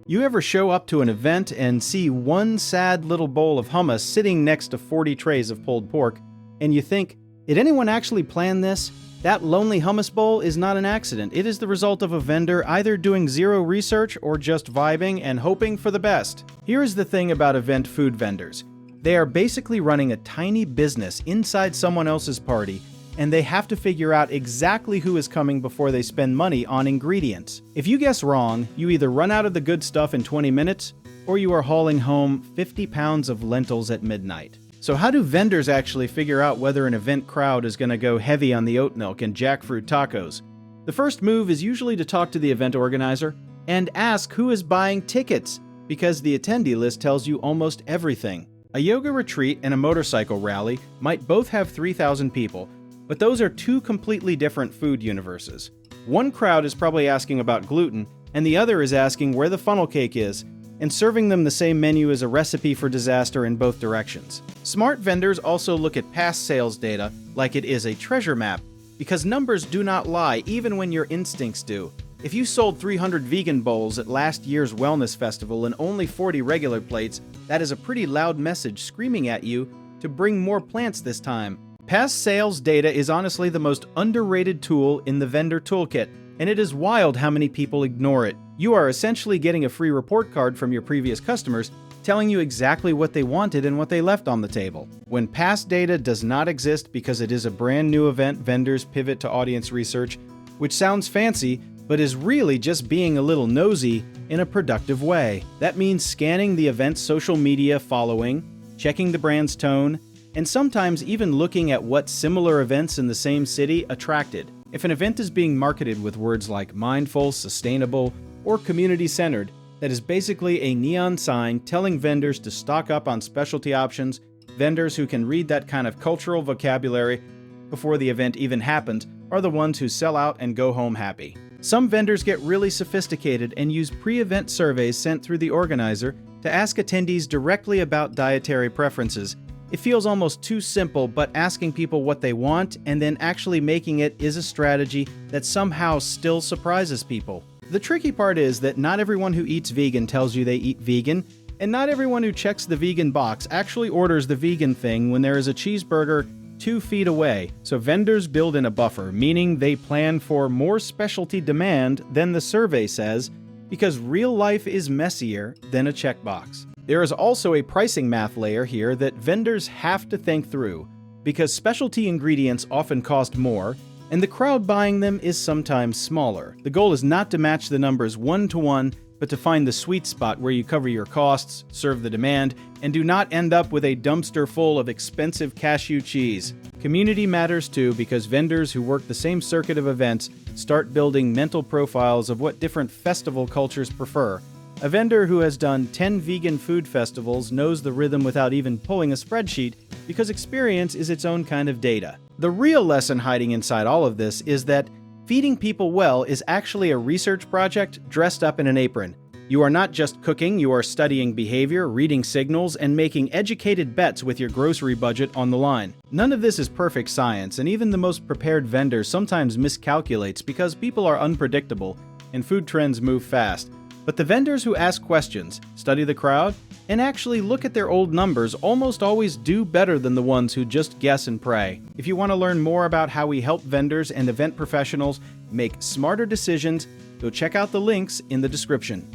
You ever show up to an event and see one sad little bowl of hummus sitting next to 40 trays of pulled pork, and you think, did anyone actually plan this? That lonely hummus bowl is not an accident. It is the result of a vendor either doing zero research or just vibing and hoping for the best. Here is the thing about event food vendors. They are basically running a tiny business inside someone else's party, and they have to figure out exactly who is coming before they spend money on ingredients. If you guess wrong, you either run out of the good stuff in 20 minutes, or you are hauling home 50 pounds of lentils at midnight. So how do vendors actually figure out whether an event crowd is going to go heavy on the oat milk and jackfruit tacos? The first move is usually to talk to the event organizer and ask who is buying tickets, because the attendee list tells you almost everything. A yoga retreat and a motorcycle rally might both have 3,000 people, but those are two completely different food universes. One crowd is probably asking about gluten, and the other is asking where the funnel cake is, and serving them the same menu is a recipe for disaster in both directions. Smart vendors also look at past sales data like it is a treasure map, because numbers do not lie even when your instincts do. If you sold 300 vegan bowls at last year's wellness festival and only 40 regular plates, that is a pretty loud message screaming at you to bring more plants this time. Past sales data is honestly the most underrated tool in the vendor toolkit, and it is wild how many people ignore it. You are essentially getting a free report card from your previous customers telling you exactly what they wanted and what they left on the table. When past data does not exist because it is a brand new event, vendors pivot to audience research, which sounds fancy, but is really just being a little nosy in a productive way. That means scanning the event's social media following, checking the brand's tone, and sometimes even looking at what similar events in the same city attracted. If an event is being marketed with words like mindful, sustainable, or community-centered, that is basically a neon sign telling vendors to stock up on specialty options. Vendors who can read that kind of cultural vocabulary before the event even happens are the ones who sell out and go home happy. Some vendors get really sophisticated and use pre-event surveys sent through the organizer to ask attendees directly about dietary preferences. It feels almost too simple, but asking people what they want and then actually making it is a strategy that somehow still surprises people. The tricky part is that not everyone who eats vegan tells you they eat vegan, and not everyone who checks the vegan box actually orders the vegan thing when there is a cheeseburger 2 feet away. So vendors build in a buffer, meaning they plan for more specialty demand than the survey says, because real life is messier than a checkbox. There is also a pricing math layer here that vendors have to think through, because specialty ingredients often cost more, and the crowd buying them is sometimes smaller. The goal is not to match the numbers 1-to-1, but to find the sweet spot where you cover your costs, serve the demand, and do not end up with a dumpster full of expensive cashew cheese. Community matters too, because vendors who work the same circuit of events start building mental profiles of what different festival cultures prefer. A vendor who has done 10 vegan food festivals knows the rhythm without even pulling a spreadsheet, because experience is its own kind of data. The real lesson hiding inside all of this is that feeding people well is actually a research project dressed up in an apron. You are not just cooking, you are studying behavior, reading signals, and making educated bets with your grocery budget on the line. None of this is perfect science, and even the most prepared vendor sometimes miscalculates because people are unpredictable and food trends move fast. But the vendors who ask questions, study the crowd, and actually look at their old numbers almost always do better than the ones who just guess and pray. If you want to learn more about how we help vendors and event professionals make smarter decisions, go check out the links in the description.